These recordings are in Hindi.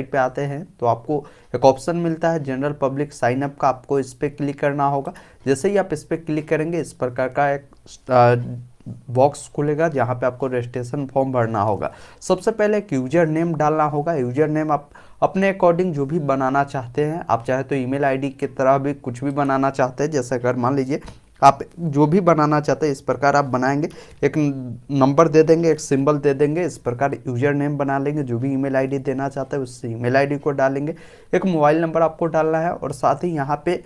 पे आते हैं तो आपको एक ऑप्शन मिलता है जनरल पब्लिक साइन अप का, आपको इस पर क्लिक करना होगा। जैसे ही आप इस पर क्लिक करेंगे इस प्रकार का एक बॉक्स खुलेगा जहाँ पे आपको रजिस्ट्रेशन फॉर्म भरना होगा। सबसे पहले एक यूजर नेम डालना होगा। यूजर नेम आप अपने अकॉर्डिंग जो भी बनाना चाहते हैं, आप चाहे तो ईमेल आईडी की तरह भी कुछ भी बनाना चाहते हैं। जैसे अगर मान लीजिए आप जो भी बनाना चाहते हैं इस प्रकार आप बनाएंगे, एक नंबर दे देंगे, एक सिंबल दे देंगे, इस प्रकार यूजर नेम बना लेंगे। जो भी ईमेल आईडी देना चाहते हैं उस ईमेल आईडी को डालेंगे। एक मोबाइल नंबर आपको डालना है और साथ ही यहाँ पे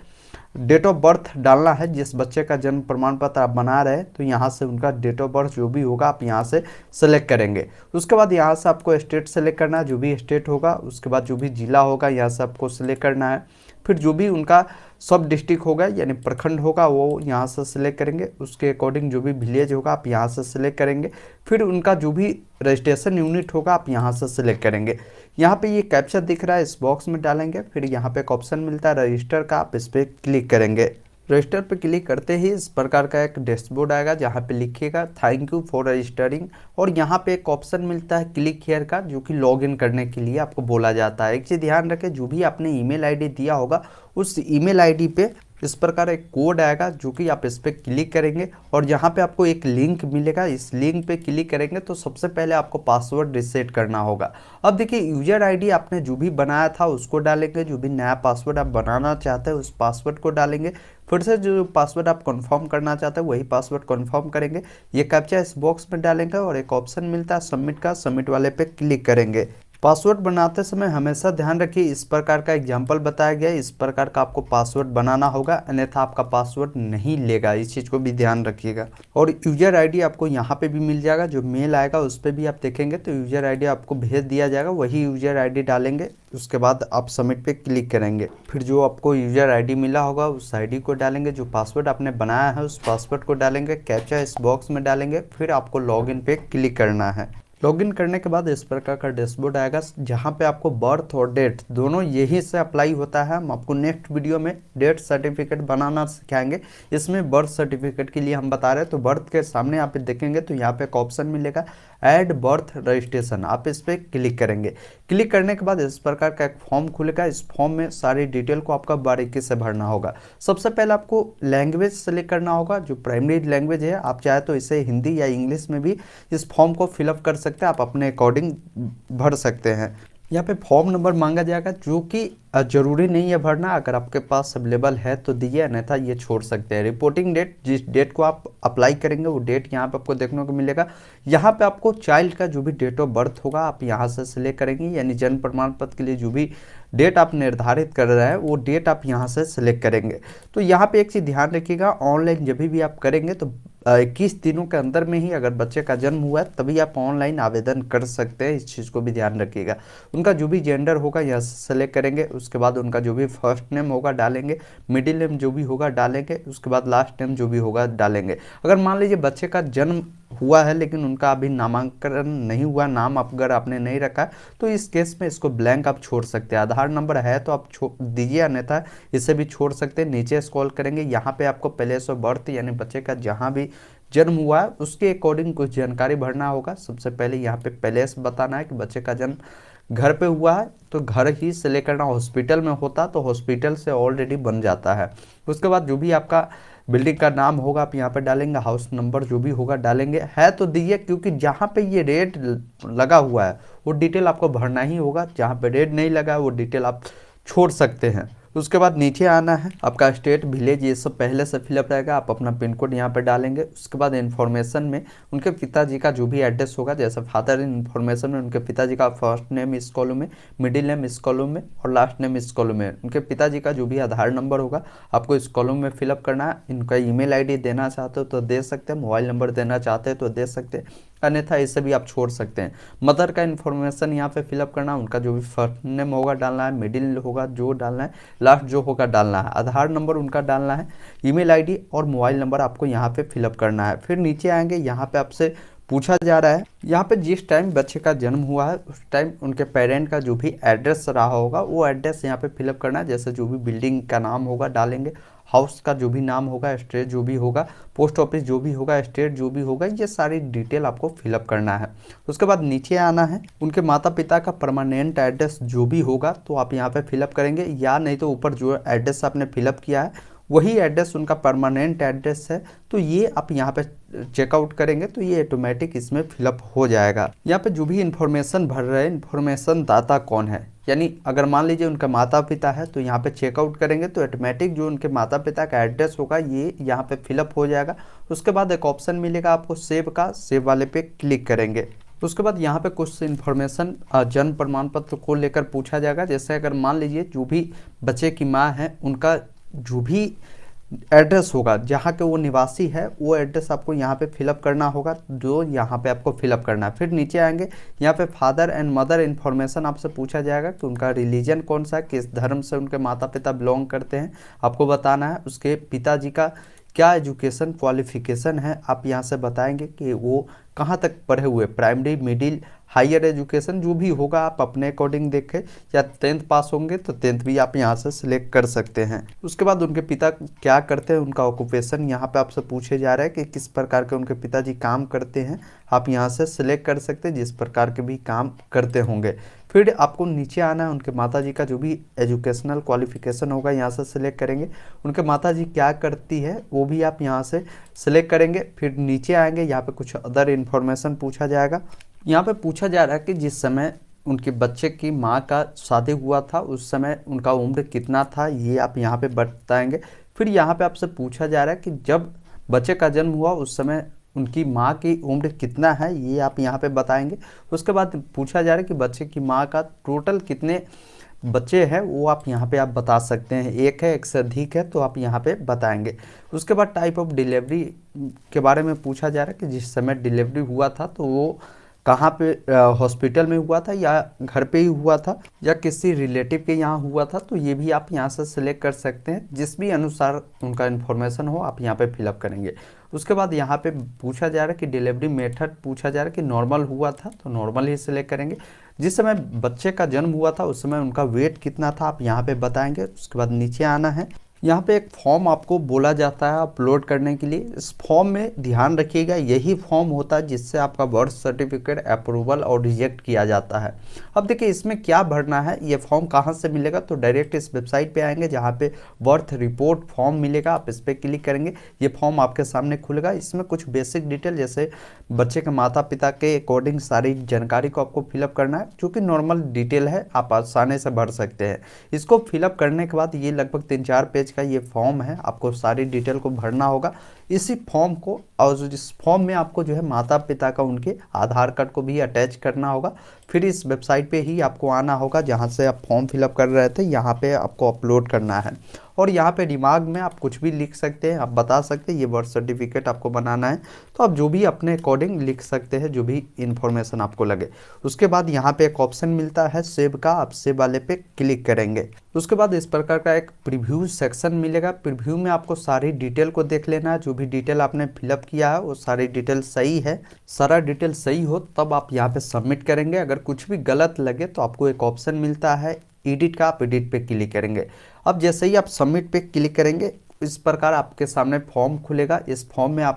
डेट ऑफ बर्थ डालना है। जिस बच्चे का जन्म प्रमाण पत्र आप बना रहे हैं तो यहाँ से उनका डेट ऑफ बर्थ जो भी होगा आप यहाँ से सेलेक्ट करेंगे। उसके बाद यहाँ से आपको स्टेट सेलेक्ट करना है, जो भी स्टेट होगा। उसके बाद जो भी जिला होगा यहाँ से आपको सेलेक्ट करना है। फिर जो भी उनका सब डिस्ट्रिक्ट होगा यानी प्रखंड होगा वो यहाँ से सिलेक्ट करेंगे। उसके अकॉर्डिंग जो भी विलेज होगा आप यहाँ से सिलेक्ट करेंगे। फिर उनका जो भी रजिस्ट्रेशन यूनिट होगा आप यहाँ से सिलेक्ट करेंगे। यहाँ पे ये कैप्चा दिख रहा है, इस बॉक्स में डालेंगे। फिर यहाँ पे एक ऑप्शन मिलता है रजिस्टर का, आप इस पर क्लिक करेंगे। रजिस्टर पे क्लिक करते ही इस प्रकार का एक डैशबोर्ड आएगा जहाँ पे लिखिएगा थैंक यू फॉर रजिस्टरिंग। और यहाँ पे एक ऑप्शन मिलता है क्लिक हियर का, जो कि लॉगिन करने के लिए आपको बोला जाता है। एक चीज़ ध्यान रखें, जो भी आपने ईमेल आईडी दिया होगा उस ईमेल आईडी पे इस प्रकार एक कोड आएगा जो कि आप इस पर क्लिक करेंगे और यहाँ पे आपको एक लिंक मिलेगा। इस लिंक पे क्लिक करेंगे तो सबसे पहले आपको पासवर्ड रिसेट करना होगा। अब देखिए यूजर आईडी आपने जो भी बनाया था उसको डालेंगे, जो भी नया पासवर्ड आप बनाना चाहते हैं उस पासवर्ड को डालेंगे। फिर से जो पासवर्ड आप कंफर्म करना चाहते हैं वही पासवर्ड कंफर्म करेंगे। ये कैप्चा इस बॉक्स में डालेंगे और एक ऑप्शन मिलता है सबमिट का, सबमिट वाले पे क्लिक करेंगे। पासवर्ड बनाते समय हमेशा ध्यान रखिए इस प्रकार का एग्जाम्पल बताया गया है, इस प्रकार का आपको पासवर्ड बनाना होगा, अन्यथा आपका पासवर्ड नहीं लेगा। इस चीज़ को भी ध्यान रखिएगा। और यूजर आईडी आपको यहाँ पे भी मिल जाएगा, जो मेल आएगा उस पर भी आप देखेंगे तो यूजर आईडी आपको भेज दिया जाएगा, वही यूजर आईडी डालेंगे। उसके बाद आप सबमिट पे क्लिक करेंगे। फिर जो आपको यूजर आईडी मिला होगा उस आईडी को डालेंगे, जो पासवर्ड आपने बनाया है उस पासवर्ड को डालेंगे, कैप्चा इस बॉक्स में डालेंगे। फिर आपको लॉगिन पे क्लिक करना है। लॉगिन करने के बाद इस प्रकार का डैशबोर्ड आएगा जहाँ पे आपको बर्थ और डेट दोनों यहीं से अप्लाई होता है। हम आपको नेक्स्ट वीडियो में डेथ सर्टिफिकेट बनाना सिखाएंगे। इसमें बर्थ सर्टिफिकेट के लिए हम बता रहे हैं। तो बर्थ के सामने आप देखेंगे तो यहाँ पे एक ऑप्शन मिलेगा ऐड बर्थ रजिस्ट्रेशन, आप इस पर क्लिक करेंगे। क्लिक करने के बाद इस प्रकार का एक फॉर्म खुलेगा। इस फॉर्म में सारी डिटेल को आपका बारीकी से भरना होगा। सबसे पहले आपको लैंग्वेज सेलेक्ट करना होगा, जो प्राइमरी लैंग्वेज है। आप चाहे तो इसे हिंदी या इंग्लिश में भी इस फॉर्म को फिलअप कर सकते हैं, आप अपने अकॉर्डिंग भर सकते हैं। यहाँ पे फॉर्म नंबर मांगा जाएगा, जो कि जरूरी नहीं है भरना, अगर आपके पास अवेलेबल है तो दिए, अन्यथा ये छोड़ सकते हैं। रिपोर्टिंग डेट, जिस डेट को आप अप्लाई करेंगे वो डेट यहाँ पे आपको देखने को मिलेगा। यहाँ पे आपको चाइल्ड का जो भी डेट ऑफ बर्थ होगा आप यहाँ से सिलेक्ट करेंगे, यानी जन्म प्रमाण पत्र के लिए जो भी डेट आप निर्धारित कर रहे हैं वो डेट आप यहाँ से सिलेक्ट करेंगे। तो यहाँ पे एक चीज़ ध्यान रखिएगा, ऑनलाइन जब भी आप करेंगे तो 21 दिनों के अंदर में ही अगर बच्चे का जन्म हुआ है तभी आप ऑनलाइन आवेदन कर सकते हैं। इस चीज़ को भी ध्यान रखिएगा। उनका जो भी जेंडर होगा यहाँ से सेलेक्ट करेंगे। उसके बाद उनका जो भी फर्स्ट नेम होगा डालेंगे, मिडिल नेम जो भी होगा डालेंगे, उसके बाद लास्ट नेम जो भी होगा डालेंगे। अगर मान लीजिए बच्चे का जन्म हुआ है लेकिन उनका अभी नामांकन नहीं हुआ, नाम अगर आपने नहीं रखा है तो इस केस में इसको ब्लैंक आप छोड़ सकते हैं। आधार नंबर है तो आप दीजिए, अन्यथा इसे भी छोड़ सकते हैं। नीचे स्क्रॉल करेंगे, यहाँ पे आपको प्लेस ऑफ बर्थ यानी बच्चे का जहाँ भी जन्म हुआ है उसके अकॉर्डिंग कुछ जानकारी भरना होगा। सबसे पहले यहाँ पे प्लेस बताना है कि बच्चे का जन्म घर पे हुआ है तो घर ही सेलेक्ट करना। हॉस्पिटल में होता तो हॉस्पिटल से ऑलरेडी बन जाता है। उसके बाद जो भी आपका बिल्डिंग का नाम होगा आप यहाँ पे डालेंगे, हाउस नंबर जो भी होगा डालेंगे। है तो दिए, क्योंकि जहाँ पे ये रेट लगा हुआ है वो डिटेल आपको भरना ही होगा। जहाँ पे रेट नहीं लगा है वो डिटेल आप छोड़ सकते हैं। उसके बाद नीचे आना है, आपका स्टेट, विलेज ये सब पहले से फिलअप रहेगा। आप अपना पिन कोड यहाँ पे डालेंगे। उसके बाद इन्फॉर्मेशन में उनके पिताजी का जो भी एड्रेस होगा, जैसे फादर इन्फॉर्मेशन में उनके पिताजी का फर्स्ट नेम इस कॉलम में, मिडिल नेम इस कॉलम में और लास्ट नेम इस कॉलम में। उनके पिताजी का जो भी आधार नंबर होगा आपको इस कॉलम में फिलअप करना है। इनका ईमेल आईडी देना चाहते हो तो दे सकते हैं, मोबाइल नंबर देना चाहते हैं तो दे सकते हैं, अन्यथा इसे भी आप छोड़ सकते हैं। मदर का इन्फॉर्मेशन यहाँ पे फिलअप करना, उनका जो भी फर्स्ट नेम होगा डालना है, मिडिल होगा जो डालना है, लास्ट जो होगा डालना है, आधार नंबर उनका डालना है, ईमेल आईडी और मोबाइल नंबर आपको यहाँ पे फिलअप करना है। फिर नीचे आएंगे, यहाँ पे आपसे पूछा जा रहा है। यहाँ पे जिस टाइम बच्चे का जन्म हुआ है उस टाइम उनके पेरेंट का जो भी एड्रेस रहा होगा वो एड्रेस यहाँ पे फिलअप करना है। जैसे जो भी बिल्डिंग का नाम होगा डालेंगे, हाउस का जो भी नाम होगा, स्ट्रीट जो भी होगा, पोस्ट ऑफिस जो भी होगा, स्टेट जो भी होगा, ये सारी डिटेल आपको फिलअप करना है। उसके बाद नीचे आना है, उनके माता पिता का परमानेंट एड्रेस जो भी होगा तो आप यहाँ पे फिलअप करेंगे, या नहीं तो ऊपर जो एड्रेस आपने फिलअप किया है वही एड्रेस उनका परमानेंट एड्रेस है तो ये आप यहाँ पे चेकआउट करेंगे तो ये ऑटोमेटिक इसमें फिलअप हो जाएगा। यहाँ पे जो भी इन्फॉर्मेशन भर रहे हैं, इन्फॉर्मेशन दाता कौन है, यानी अगर मान लीजिए उनका माता पिता है तो यहाँ पे चेकआउट करेंगे तो ऑटोमेटिक जो उनके माता पिता का एड्रेस होगा ये यहाँ पे फिलअप हो जाएगा। उसके बाद एक ऑप्शन मिलेगा आपको सेव का, सेव वाले पे क्लिक करेंगे। उसके बाद यहाँ पे कुछ इन्फॉर्मेशन जन्म प्रमाण पत्र को लेकर पूछा जाएगा। जैसे अगर मान लीजिए जो भी बच्चे की माँ है उनका जो भी एड्रेस होगा जहाँ के वो निवासी है वो एड्रेस आपको यहाँ पे फिलअप करना होगा, जो यहाँ पे आपको फिलअप करना है। फिर नीचे आएंगे, यहाँ पे फादर एंड मदर इन्फॉर्मेशन आपसे पूछा जाएगा कि उनका रिलीजन कौन सा है, किस धर्म से उनके माता पिता बिलोंग करते हैं आपको बताना है। उसके पिताजी का क्या एजुकेशन क्वालिफिकेशन है आप यहाँ से बताएंगे कि वो कहाँ तक पढ़े हुए, प्राइमरी, मिडिल, हायर एजुकेशन जो भी होगा आप अपने अकॉर्डिंग देखें, या 10th पास होंगे तो 10th भी आप यहाँ से सिलेक्ट कर सकते हैं। उसके बाद उनके पिता क्या करते हैं, उनका ऑक्यूपेशन यहाँ पे आपसे पूछे जा रहा है कि किस प्रकार के उनके पिताजी काम करते हैं, आप यहाँ से सिलेक्ट कर सकते हैं जिस प्रकार के भी काम करते होंगे। फिर आपको नीचे आना है, उनके माताजी का जो भी एजुकेशनल क्वालिफिकेशन होगा यहाँ से सिलेक्ट करेंगे। उनके माताजी क्या करती है वो भी आप यहाँ से सिलेक्ट करेंगे। फिर नीचे आएंगे, यहाँ पे कुछ अदर इन्फॉर्मेशन पूछा जाएगा। यहाँ पे पूछा जा रहा है कि जिस समय उनके बच्चे की माँ का शादी हुआ था उस समय उनका उम्र कितना था, ये आप यहाँ पे बताएंगे। फिर यहाँ पे आपसे पूछा जा रहा है कि जब बच्चे का जन्म हुआ उस समय उनकी माँ की उम्र कितना है, ये आप यहाँ पे बताएंगे। उसके बाद पूछा जा रहा है कि बच्चे की माँ का टोटल कितने बच्चे हैं वो आप यहाँ पे आप बता सकते हैं, एक है, एक से अधिक है, तो आप यहाँ पे बताएंगे। उसके बाद टाइप ऑफ डिलीवरी के बारे में पूछा जा रहा है कि जिस समय डिलीवरी हुआ था तो वो कहाँ पे हॉस्पिटल में हुआ था या घर पे ही हुआ था या किसी रिलेटिव के यहाँ हुआ था, तो ये भी आप यहाँ से सिलेक्ट कर सकते हैं। जिस भी अनुसार उनका इन्फॉर्मेशन हो आप यहाँ पे फिलअप करेंगे। उसके बाद यहाँ पे पूछा जा रहा है कि डिलीवरी मेथड पूछा जा रहा है कि नॉर्मल हुआ था तो नॉर्मल ही सिलेक्ट करेंगे। जिस समय बच्चे का जन्म हुआ था उस समय उनका वेट कितना था आप यहाँ पे बताएंगे। उसके बाद नीचे आना है, यहाँ पे एक फॉर्म आपको बोला जाता है अपलोड करने के लिए। इस फॉर्म में ध्यान रखिएगा यही फॉर्म होता है जिससे आपका बर्थ सर्टिफिकेट अप्रूवल और रिजेक्ट किया जाता है। अब देखिए इसमें क्या भरना है, ये फॉर्म कहाँ से मिलेगा, तो डायरेक्ट इस वेबसाइट पे आएंगे जहाँ पे बर्थ रिपोर्ट फॉर्म मिलेगा, आप इस पर क्लिक करेंगे, ये फॉर्म आपके सामने खुलेगा। इसमें कुछ बेसिक डिटेल जैसे बच्चे के माता पिता के अकॉर्डिंग सारी जानकारी को आपको फिलअप करना है, जो कि नॉर्मल डिटेल है, आप आसानी से भर सकते हैं। इसको फिलअप करने के बाद ये लगभग 3-4 पेज का ये फॉर्म है, आपको सारी डिटेल को भरना होगा। इसी फॉर्म को और इस फॉर्म में आपको जो है माता पिता का उनके आधार कार्ड को भी अटैच करना होगा। फिर इस वेबसाइट पे ही आपको आना होगा जहाँ से आप फॉर्म फिलअप कर रहे थे, यहाँ पे आपको अपलोड करना है। और यहाँ पे दिमाग में आप कुछ भी लिख सकते हैं, आप बता सकते हैं ये बर्थ सर्टिफिकेट आपको बनाना है, तो आप जो भी अपने अकॉर्डिंग लिख सकते हैं जो भी इंफॉर्मेशन आपको लगे। उसके बाद यहाँ पे एक ऑप्शन मिलता है सेव का, आप सेव वाले पे क्लिक करेंगे। उसके बाद इस प्रकार का एक प्रीव्यू सेक्शन मिलेगा। प्रीव्यू में आपको सारी डिटेल को देख लेना है, जो भी डिटेल आपने फिलअप किया है वो सारी डिटेल सही है। सारा डिटेल सही हो तब आप यहाँ पे सबमिट करेंगे। अगर कुछ भी गलत लगे तो आपको एक ऑप्शन मिलता है एडिट का, आप एडिट पे क्लिक करेंगे। अब जैसे ही आप सबमिट पे क्लिक करेंगे इस प्रकार आपके सामने फॉर्म खुलेगा। इस फॉर्म में आप